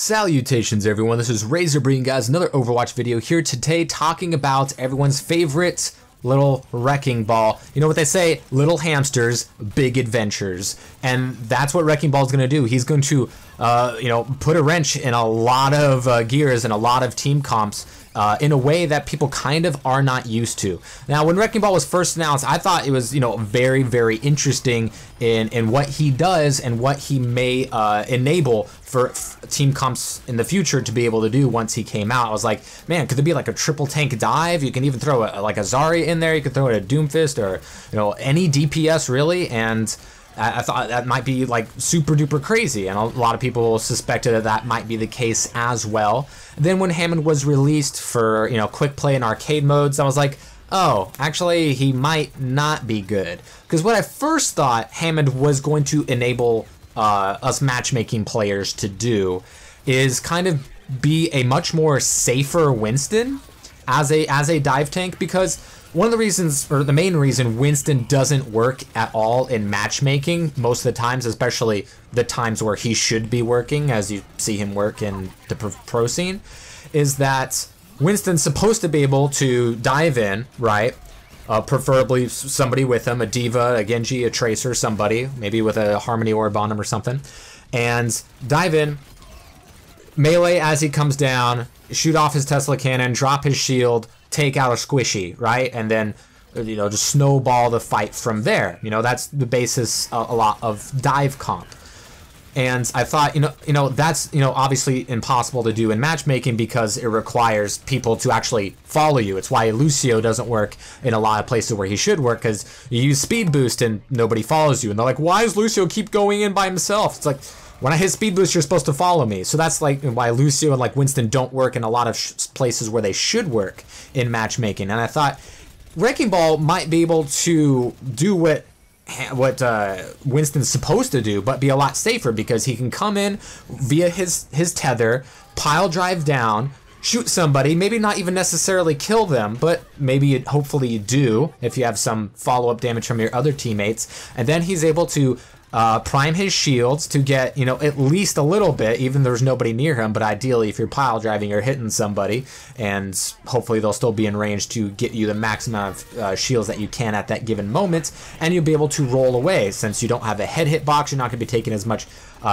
Salutations everyone, this is Razorbreen guys, another Overwatch video here today talking about everyone's favorite little wrecking ball. You know what they say, little hamsters, big adventures. And that's what Wrecking Ball is going to do. He's going to, put a wrench in a lot of gears and a lot of team comps in a way that people kind of are not used to. Now, when Wrecking Ball was first announced, I thought it was, very, very interesting in what he does and what he may enable for team comps in the future to be able to do once he came out. I was like, man, could there be like a triple tank dive? You can even throw like a Zarya in there. You could throw it a Doomfist or, any DPS really. And I thought that might be like super duper crazy, and a lot of people suspected that that might be the case as well. Then when Hammond was released for quick play and arcade modes, I was like, oh, actually he might not be good, because what I first thought Hammond was going to enable us matchmaking players to do is kind of be a much more safer Winston as a dive tank, because one of the reasons, or the main reason, Winston doesn't work at all in matchmaking most of the times, especially the times where he should be working, as you see him work in the pro scene, is that Winston's supposed to be able to dive in, right? Preferably somebody with him, a Diva, a Genji, a Tracer, somebody, maybe with a Harmony Orb on him or something, and dive in, melee as he comes down, shoot off his Tesla cannon, drop his shield, take out a squishy, right? And then, just snowball the fight from there. That's the basis of a lot of dive comp. And I thought, that's, obviously impossible to do in matchmaking because it requires people to actually follow you. It's why Lucio doesn't work in a lot of places where he should work, because you use speed boost and nobody follows you. And they're like, why does Lucio keep going in by himself? It's like, when I hit speed boost, you're supposed to follow me. So that's like why Lucio and like Winston don't work in a lot of places where they should work in matchmaking. And I thought Wrecking Ball might be able to do what Winston's supposed to do, but be a lot safer, because he can come in via his tether, pile drive down, shoot somebody, maybe not even necessarily kill them, but maybe hopefully you do if you have some follow-up damage from your other teammates. And then he's able to prime his shields to get, at least a little bit, even there's nobody near him, but ideally if you're pile driving, you're hitting somebody, and hopefully they'll still be in range to get you the max amount of shields that you can at that given moment, and you'll be able to roll away. Since you don't have a head hit box, you're not going to be taking as much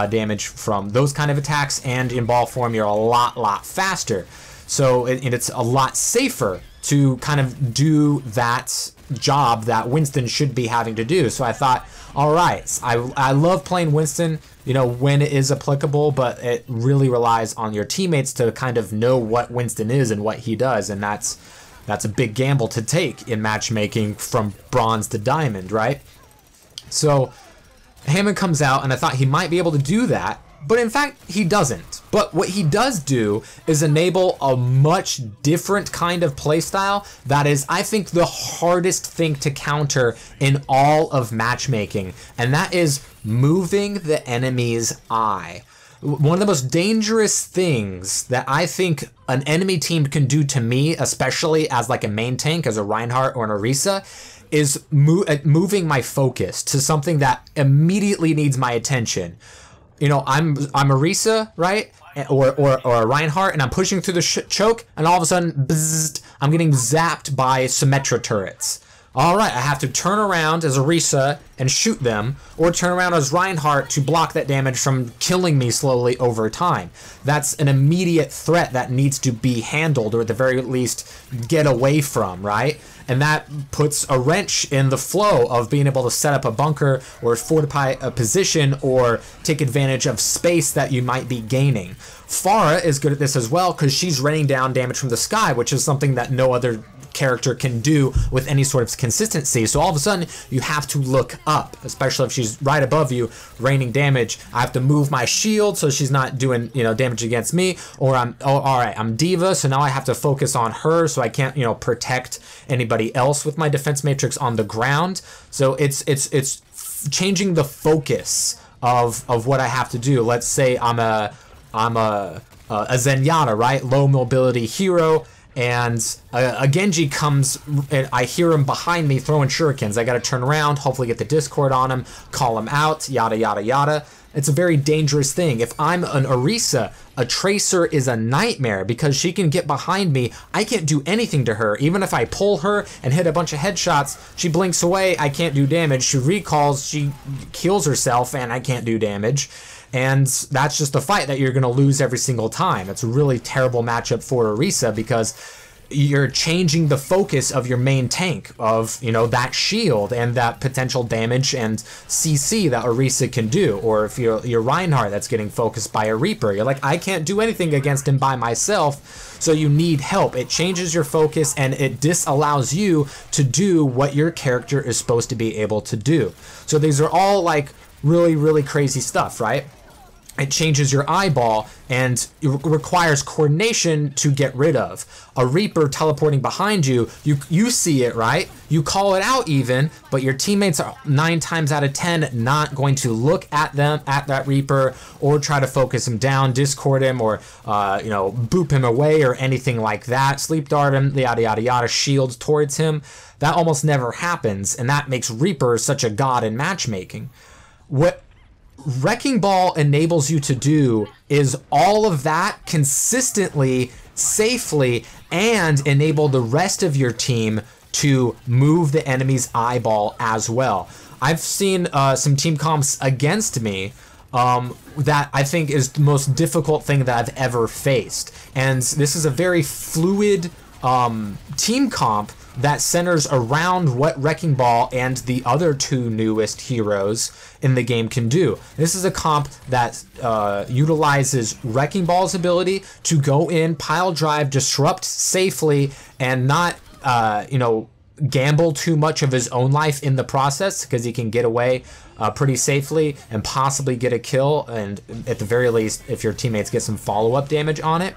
damage from those kind of attacks, and in ball form, you're a lot faster. So it's a lot safer to kind of do that job that Winston should be having to do. So I thought, all right, I love playing Winston, when it is applicable, but it really relies on your teammates to kind of know what Winston is and what he does, and that's a big gamble to take in matchmaking from bronze to diamond, right? So Hammond comes out, and I thought he might be able to do that, but in fact, he doesn't. But what he does do is enable a much different kind of playstyle that is, I think, the hardest thing to counter in all of matchmaking, and that is moving the enemy's eye. One of the most dangerous things that I think an enemy team can do to me, especially as like a main tank, as a Reinhardt or an Orisa, is moving my focus to something that immediately needs my attention. I'm Orisa, right? Or a Reinhardt, and I'm pushing through the choke, and all of a sudden, bzzzt, I'm getting zapped by Symmetra turrets. All right, I have to turn around as Orisa and shoot them, or turn around as Reinhardt to block that damage from killing me slowly over time. That's an immediate threat that needs to be handled, or at the very least, get away from, right? And that puts a wrench in the flow of being able to set up a bunker or fortify a position or take advantage of space that you might be gaining. Pharah is good at this as well, because she's raining down damage from the sky, which is something that no other character can do with any sort of consistency. So all of a sudden you have to look up, especially if she's right above you raining damage. I have to move my shield so she's not doing damage against me, or I'm Diva, so now I have to focus on her so I can't protect anybody else with my defense matrix on the ground. So it's changing the focus of what I have to do. Let's say I'm a Zenyatta, right? Low mobility hero, and a Genji comes, and I hear him behind me throwing shurikens. I gotta turn around, hopefully get the Discord on him, call him out, yada yada yada. it's a very dangerous thing. If I'm an Orisa, a Tracer is a nightmare because she can get behind me. I can't do anything to her. Even if I pull her and hit a bunch of headshots, she blinks away, I can't do damage. She recalls, she kills herself, and I can't do damage. And that's just a fight that you're going to lose every single time. It's a really terrible matchup for Orisa because you're changing the focus of your main tank, of, you know, that shield and that potential damage and CC that Orisa can do. Or if you're Reinhardt that's getting focused by a Reaper, you're like, I can't do anything against him by myself, so you need help. It changes your focus and it disallows you to do what your character is supposed to be able to do. So these are all like really, really crazy stuff, right? It changes your eyeball and it requires coordination to get rid of. A Reaper teleporting behind you, you see it, right? You call it out even, but your teammates are 9 times out of 10 not going to look at that Reaper or try to focus him down, discord him, or you know, boop him away or anything like that. Sleep dart him, yada yada yada, shield towards him. That almost never happens, and that makes Reaper such a god in matchmaking. What Wrecking Ball enables you to do is all of that consistently, safely, and enable the rest of your team to move the enemy's eyeball as well. I've seen some team comps against me that I think is the most difficult thing that I've ever faced. And this is a very fluid team comp that centers around what Wrecking Ball and the other 2 newest heroes in the game can do. This is a comp that utilizes Wrecking Ball's ability to go in, pile drive, disrupt safely, and not, you know, gamble too much of his own life in the process, because he can get away pretty safely and possibly get a kill, and at the very least, if your teammates get some follow-up damage on it.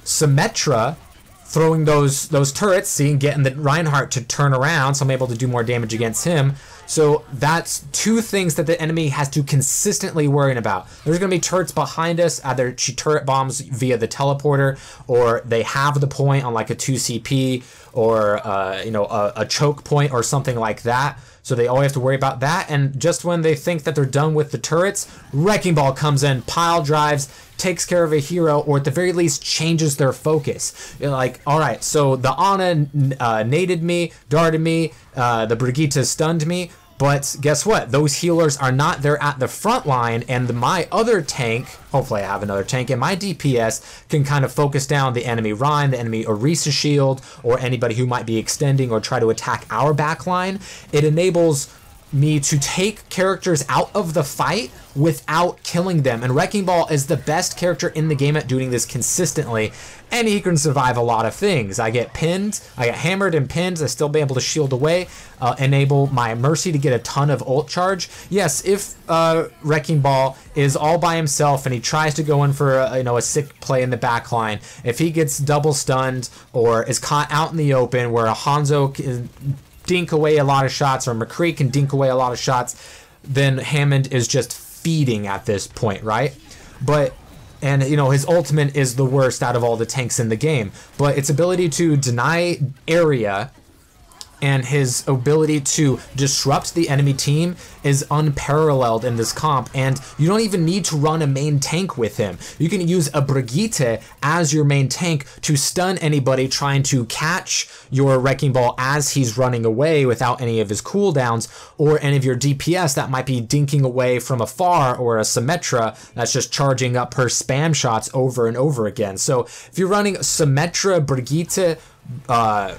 Symmetra, throwing those turrets, seeing getting the Reinhardt to turn around, so I'm able to do more damage against him. So that's 2 things that the enemy has to consistently worry about. There's going to be turrets behind us. Either she turret bombs via the teleporter, or they have the point on like a 2 CP, or you know, a choke point or something like that. So they always have to worry about that. And just when they think that they're done with the turrets, Wrecking Ball comes in, pile drives, takes care of a hero, or at the very least changes their focus. You're like, all right, so the Ana naded me, darted me, the Brigitte stunned me, but guess what? Those healers are not there at the front line, and my other tank, hopefully I have another tank, and my DPS can kind of focus down the enemy Rein, the enemy Orisa shield, or anybody who might be extending or try to attack our backline. It enables me to take characters out of the fight without killing them, and Wrecking Ball is the best character in the game at doing this consistently, and he can survive a lot of things. I get pinned, I get hammered and pinned, I still be able to shield away, enable my Mercy to get a ton of ult charge. Yes, if Wrecking Ball is all by himself and he tries to go in for a sick play in the back line, if he gets double stunned or is caught out in the open where a Hanzo can dink away a lot of shots, or McCree can dink away a lot of shots, then Hammond is just feeding at this point, right? And his ultimate is the worst out of all the tanks in the game, but its ability to deny area and his ability to disrupt the enemy team is unparalleled in this comp, and you don't even need to run a main tank with him. You can use a Brigitte as your main tank to stun anybody trying to catch your Wrecking Ball as he's running away without any of his cooldowns, or any of your DPS that might be dinking away from afar, or a Symmetra that's just charging up her spam shots over and over again. So if you're running Symmetra, Brigitte,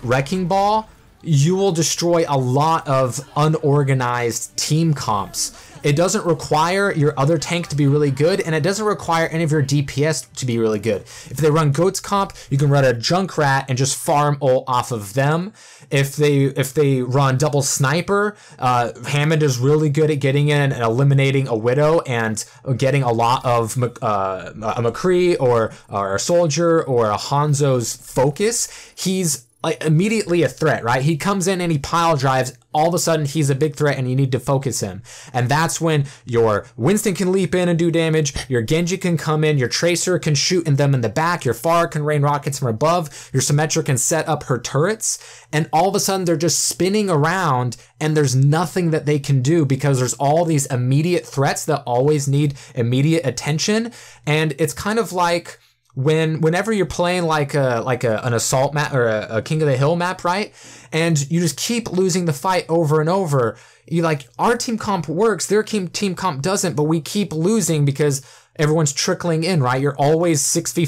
Wrecking Ball, you will destroy a lot of unorganized team comps. It doesn't require your other tank to be really good, and it doesn't require any of your DPS to be really good. If they run Goats comp, you can run a Junkrat and just farm ult off of them. If they run double sniper, Hammond is really good at getting in and eliminating a Widow and getting a lot of a McCree or a Soldier or a Hanzo's focus. He's like immediately a threat, right? He comes in and he pile drives. All of a sudden, he's a big threat and you need to focus him. And that's when your Winston can leap in and do damage. Your Genji can come in. Your Tracer can shoot them in the back. Your Pharah can rain rockets from above. Your Symmetra can set up her turrets. And all of a sudden, they're just spinning around and there's nothing that they can do because there's all these immediate threats that always need immediate attention. And it's kind of like whenever you're playing like an assault map or a King of the Hill map, right? And you just keep losing the fight over and over. You like, our team comp works, their team comp doesn't, but we keep losing because everyone's trickling in, right? You're always 6v4,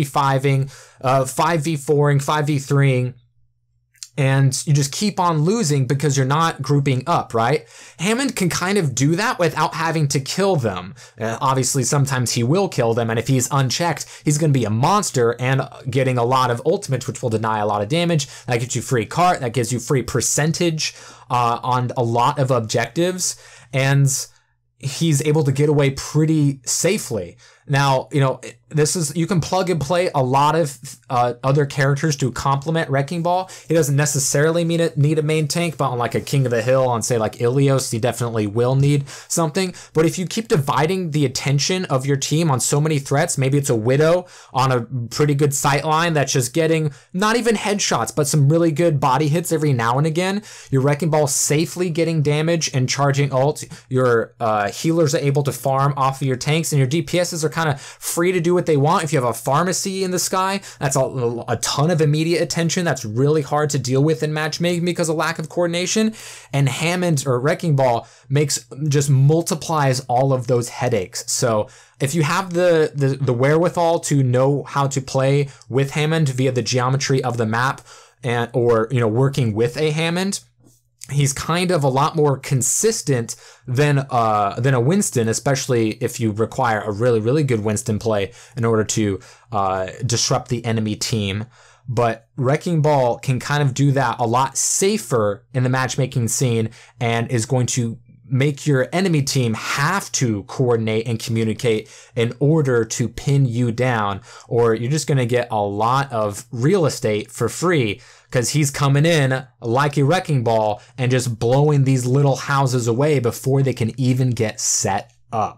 6v5ing, 5v4ing, 5v3ing. And you just keep on losing because you're not grouping up, right? Hammond can kind of do that without having to kill them. Obviously, sometimes he will kill them, and if he's unchecked, he's going to be a monster and getting a lot of ultimates, which will deny a lot of damage. That gives you free cart, that gives you free percentage on a lot of objectives, and he's able to get away pretty safely. Now, you know, you can plug and play a lot of other characters to complement Wrecking Ball. He doesn't necessarily need a main tank, but on like a King of the Hill, on say like Ilios, he definitely will need something. But if you keep dividing the attention of your team on so many threats, maybe it's a Widow on a pretty good sight line that's just getting not even headshots, but some really good body hits every now and again. Your Wrecking Ball safely getting damage and charging ult. Your healers are able to farm off of your tanks, and your DPSs are kind of free to do what they want. If you have a pharmacy in the sky, that's a ton of immediate attention. That's really hard to deal with in matchmaking because of lack of coordination. And Hammond or Wrecking Ball just multiplies all of those headaches. So if you have the wherewithal to know how to play with Hammond via the geometry of the map, or working with a Hammond, he's kind of a lot more consistent than a Winston, especially if you require a really, really good Winston play in order to disrupt the enemy team. But Wrecking Ball can kind of do that a lot safer in the matchmaking scene and is going to make your enemy team have to coordinate and communicate in order to pin you down, or you're just going to get a lot of real estate for free because he's coming in like a Wrecking Ball and just blowing these little houses away before they can even get set up.